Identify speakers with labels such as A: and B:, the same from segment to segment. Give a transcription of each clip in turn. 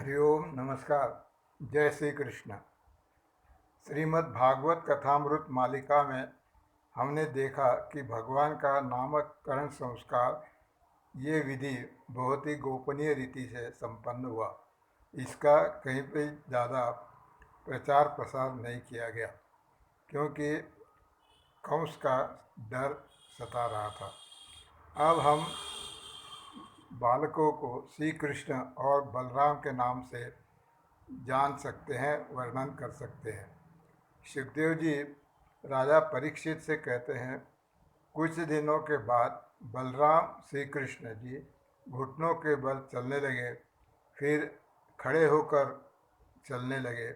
A: हरिओम नमस्कार। जय श्री कृष्ण। श्रीमद् भागवत कथामृत मालिका में हमने देखा कि भगवान का नामकरण संस्कार ये विधि बहुत ही गोपनीय रीति से संपन्न हुआ। इसका कहीं पे ज़्यादा प्रचार प्रसार नहीं किया गया क्योंकि कंस का डर सता रहा था। अब हम बालकों को श्री कृष्ण और बलराम के नाम से जान सकते हैं, वर्णन कर सकते हैं। सुखदेव जी राजा परीक्षित से कहते हैं, कुछ दिनों के बाद बलराम श्री कृष्ण जी घुटनों के बल चलने लगे, फिर खड़े होकर चलने लगे।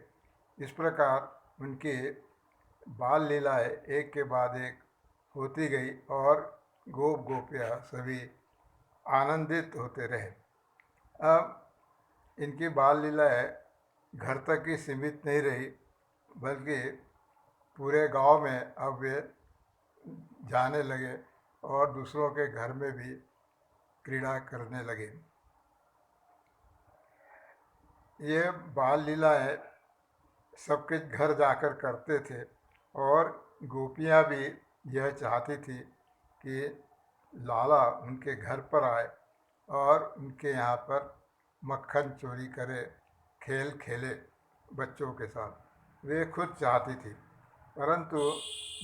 A: इस प्रकार उनकी बाल लीलाएँ एक के बाद एक होती गई और गोप गोपियाँ सभी आनंदित होते रहे। अब इनकी बाल लीलाएँ घर तक ही सीमित नहीं रही, बल्कि पूरे गांव में अब वे जाने लगे और दूसरों के घर में भी क्रीड़ा करने लगे। ये बाल लीलाएँ सबके घर जाकर करते थे और गोपियाँ भी यह चाहती थी कि लाला उनके घर पर आए और उनके यहाँ पर मक्खन चोरी करे, खेल खेले बच्चों के साथ। वे खुद चाहती थी, परंतु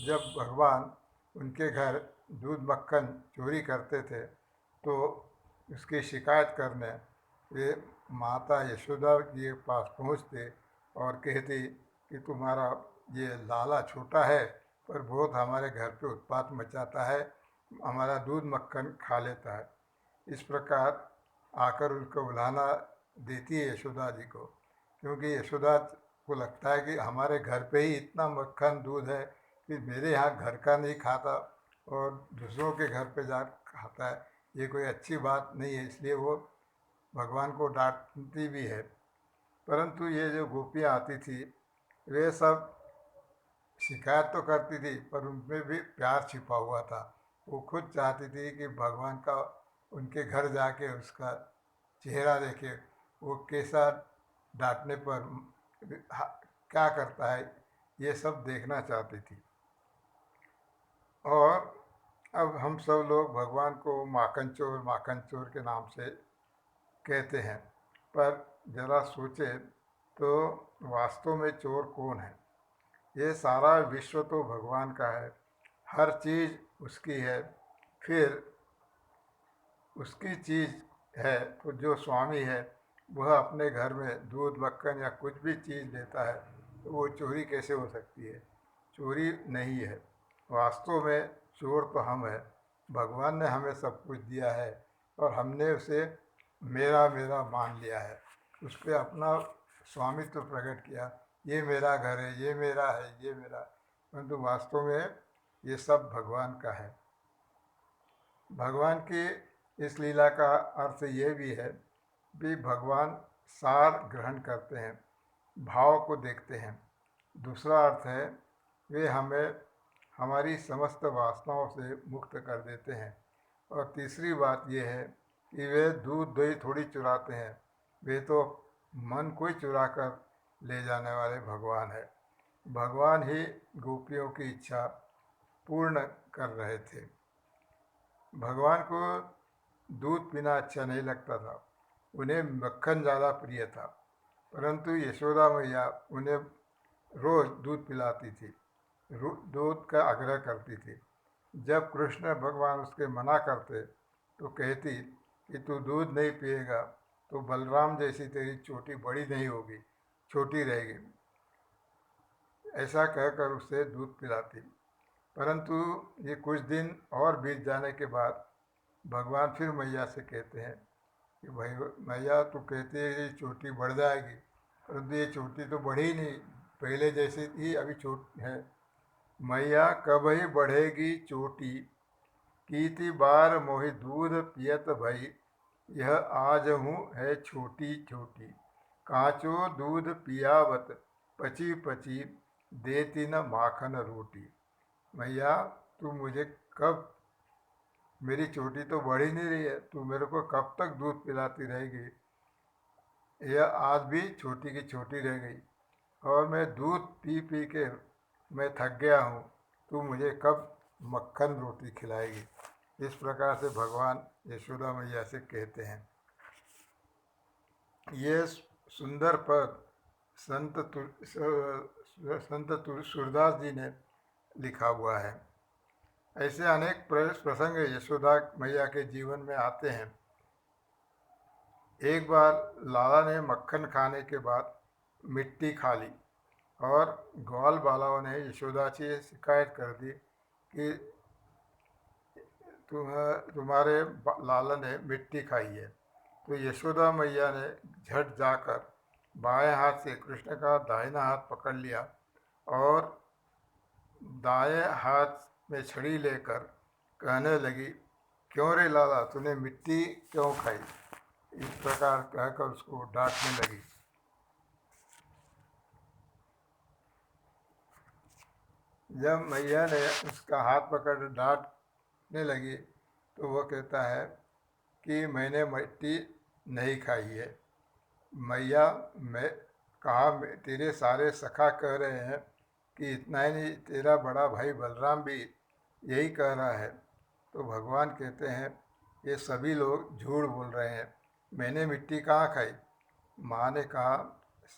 A: जब भगवान उनके घर दूध मक्खन चोरी करते थे तो उसकी शिकायत करने वे माता यशोदा के पास पहुँचते और कहती कि तुम्हारा ये लाला छोटा है पर बहुत हमारे घर पे उत्पात मचाता है, हमारा दूध मक्खन खा लेता है। इस प्रकार आकर उनको बुलाना देती है यशोदा जी को, क्योंकि यशोदा को लगता है कि हमारे घर पे ही इतना मक्खन दूध है कि मेरे यहाँ घर का नहीं खाता और दूसरों के घर पे जा खाता है, ये कोई अच्छी बात नहीं है। इसलिए वो भगवान को डांटती भी है। परंतु ये जो गोपियाँ आती थी वे सब शिकायत तो करती थी पर उनमें भी प्यार छिपा हुआ था। वो खुद चाहती थी कि भगवान का उनके घर जाके उसका चेहरा देखे, वो कैसा डांटने पर क्या करता है, ये सब देखना चाहती थी। और अब हम सब लोग भगवान को माखन चोर के नाम से कहते हैं, पर ज़रा सोचे तो वास्तव में चोर कौन है? ये सारा विश्व तो भगवान का है, हर चीज़ उसकी है। फिर उसकी चीज़ है तो जो स्वामी है वह अपने घर में दूध मक्खन या कुछ भी चीज़ देता है तो वो चोरी कैसे हो सकती है? चोरी नहीं है। वास्तव में चोर तो हम है। भगवान ने हमें सब कुछ दिया है और हमने उसे मेरा मेरा मान लिया है, उस पर अपना स्वामित्व प्रकट किया, ये मेरा घर है, ये मेरा है, ये मेरा। परंतु वास्तव में ये सब भगवान का है। भगवान की इस लीला का अर्थ ये भी है कि भगवान सार ग्रहण करते हैं, भाव को देखते हैं। दूसरा अर्थ है वे हमें हमारी समस्त वासनाओं से मुक्त कर देते हैं। और तीसरी बात यह है कि वे दूध दही थोड़ी चुराते हैं, वे तो मन को ही चुरा कर ले जाने वाले भगवान है। भगवान ही गोपियों की इच्छा पूर्ण कर रहे थे। भगवान को दूध पीना अच्छा नहीं लगता था, उन्हें मक्खन ज़्यादा प्रिय था। परंतु यशोदा मैया उन्हें रोज़ दूध पिलाती थी, दूध का आग्रह करती थी। जब कृष्ण भगवान उसके मना करते तो कहती कि तू दूध नहीं पिएगा तो बलराम जैसी तेरी चोटी बड़ी नहीं होगी, छोटी रहेगी। ऐसा कहकर उसे दूध पिलाती। परंतु ये कुछ दिन और बीत जाने के बाद भगवान फिर मैया से कहते हैं कि भाई मैया तू कहती है कि चोटी बढ़ जाएगी, परंतु ये चोटी तो बढ़ी ही नहीं, पहले जैसी ही अभी चोट है। मैया कब ही बढ़ेगी चोटी, कीती बार मोहि दूध पियत भई, यह आज हूँ है छोटी छोटी, कांचो दूध पियावत पची पची, देती न माखन रोटी। मैया तू मुझे कब, मेरी चोटी तो बढ़ ही नहीं रही है, तू मेरे को कब तक दूध पिलाती रहेगी? यह आज भी छोटी की छोटी रह गई और मैं दूध पी पी के मैं थक गया हूँ, तू मुझे कब मक्खन रोटी खिलाएगी। इस प्रकार से भगवान यशोदा मैया से कहते हैं। ये सुंदर पद संत सूरदास जी ने लिखा हुआ है। ऐसे अनेक प्रसंग यशोदा मैया के जीवन में आते हैं। एक बार लाला ने मक्खन खाने के बाद मिट्टी खा ली और ग्वाल बालाओं ने यशोदा से शिकायत कर दी कि तुम्हारे लाला ने मिट्टी खाई है। तो यशोदा मैया ने झट जाकर बाएं हाथ से कृष्ण का दाहिना हाथ पकड़ लिया और दाएं हाथ में छड़ी लेकर कहने लगी, क्यों रे लाला, तूने मिट्टी क्यों खाई। इस प्रकार कहकर उसको डांटने लगी। जब मैया ने उसका हाथ पकड़ डांटने लगी तो वो कहता है कि मैंने मिट्टी नहीं खाई है। मैया, मैं कहा तेरे सारे सखा कह रहे हैं कि इतना ही नहीं, तेरा बड़ा भाई बलराम भी यही कह रहा है। तो भगवान कहते हैं ये सभी लोग झूठ बोल रहे हैं, मैंने मिट्टी कहाँ खाई। माँ ने कहा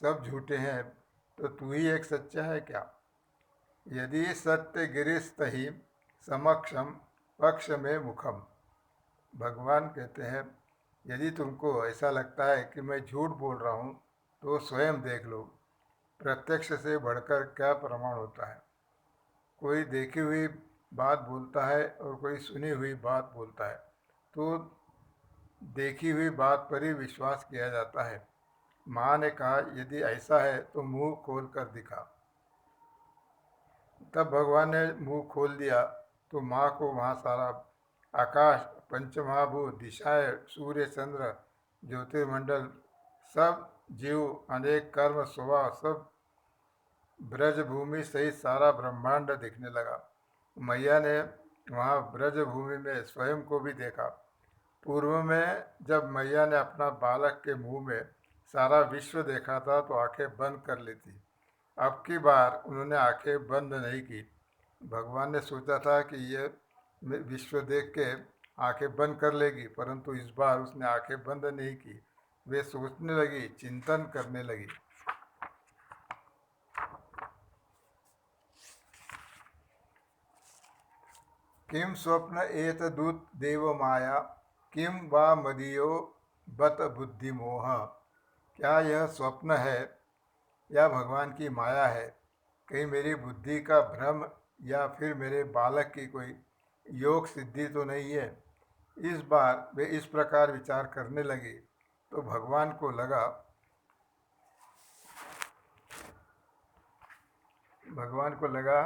A: सब झूठे हैं, तो तू ही एक सच्चा है क्या। यदि सत्य गिरिस्तहि समक्षम पक्ष में मुखम। भगवान कहते हैं यदि तुमको ऐसा लगता है कि मैं झूठ बोल रहा हूँ तो स्वयं देख लो, प्रत्यक्ष से बढ़कर क्या प्रमाण होता है। कोई देखी हुई बात बोलता है और कोई सुनी हुई बात बोलता है, तो देखी हुई बात पर ही विश्वास किया जाता है। माँ ने कहा यदि ऐसा है तो मुंह खोल कर दिखा। तब भगवान ने मुंह खोल दिया तो माँ को वहाँ सारा आकाश, पंचमहाभूत, दिशाएं, सूर्य, चंद्र, ज्योतिर्मंडल, सब जीव, अनेक कर्म, स्वभाव, सब ब्रज भूमि सहित सारा ब्रह्मांड दिखने लगा। मैया ने वहाँ ब्रज भूमि में स्वयं को भी देखा। पूर्व में जब मैया ने अपना बालक के मुंह में सारा विश्व देखा था तो आंखें बंद कर ली थी। अब की बार उन्होंने आंखें बंद नहीं की। भगवान ने सोचा था कि ये विश्व देख के आंखें बंद कर लेगी, परंतु इस बार उसने आंखें बंद नहीं की। वे सोचने लगी, चिंतन करने लगी। किम स्वप्न एतदुत देव माया, किम वा मदीयो बत बुद्धिमोह। क्या यह स्वप्न है या भगवान की माया है। कहीं मेरी बुद्धि का भ्रम या फिर मेरे बालक की कोई योग सिद्धि तो नहीं है। इस बार वे इस प्रकार विचार करने लगी तो भगवान को लगा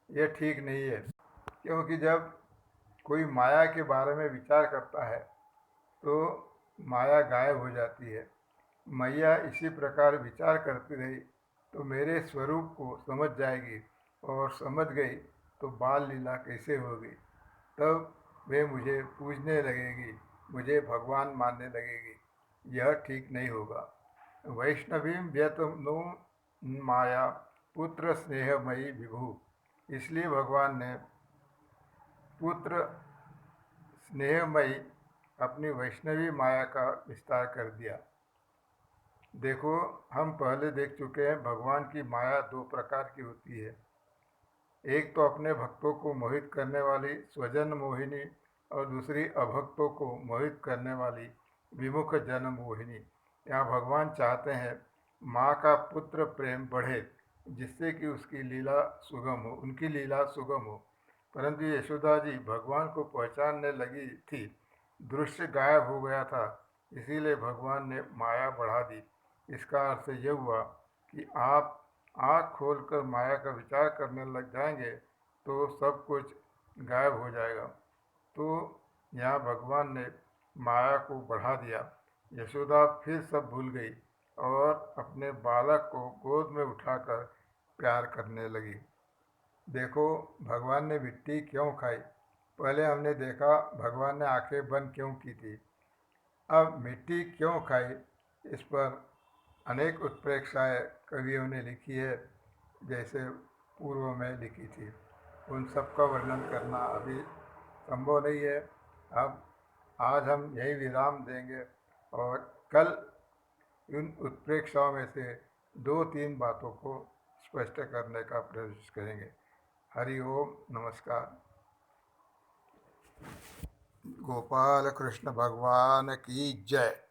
A: यह ठीक नहीं है, क्योंकि जब कोई माया के बारे में विचार करता है तो माया गायब हो जाती है। मैया इसी प्रकार विचार करती रही तो मेरे स्वरूप को समझ जाएगी, और समझ गई तो बाल लीला कैसे होगी। तब वे मुझे पूजने लगेगी, मुझे भगवान मानने लगेगी। यह ठीक नहीं होगा। वैष्णवीं व्यतनो माया पुत्र स्नेहमयी विभु। इसलिए भगवान ने पुत्र स्नेहमयी अपनी वैष्णवी माया का विस्तार कर दिया। देखो, हम पहले देख चुके हैं भगवान की माया दो प्रकार की होती है। एक तो अपने भक्तों को मोहित करने वाली स्वजन मोहिनी, और दूसरी अभक्तों को मोहित करने वाली विमुख जन मोहिनी। यहाँ भगवान चाहते हैं माँ का पुत्र प्रेम बढ़े, जिससे कि उसकी लीला सुगम हो, उनकी लीला सुगम हो। परंतु यशोदा जी भगवान को पहचानने लगी थी, दृश्य गायब हो गया था, इसीलिए भगवान ने माया बढ़ा दी। इसका अर्थ यह हुआ कि आप आँख खोलकर माया का विचार करने लग जाएंगे तो सब कुछ गायब हो जाएगा। तो यहाँ भगवान ने माया को बढ़ा दिया। यशोदा फिर सब भूल गई और अपने बालक को गोद में उठाकर प्यार करने लगी। देखो, भगवान ने मिट्टी क्यों खाई। पहले हमने देखा भगवान ने आंखें बंद क्यों की थी। अब मिट्टी क्यों खाई, इस पर अनेक उत्प्रेक्षाएँ कवियों ने लिखी है, जैसे पूर्व में लिखी थी। उन सब का वर्णन करना अभी संभव नहीं है। अब आज हम यही विराम देंगे और कल इन उत्प्रेक्षाओं में से 2-3 बातों को स्पष्ट करने का प्रयास करेंगे। हरि ओम, नमस्कार। गोपाल कृष्ण भगवान की जय।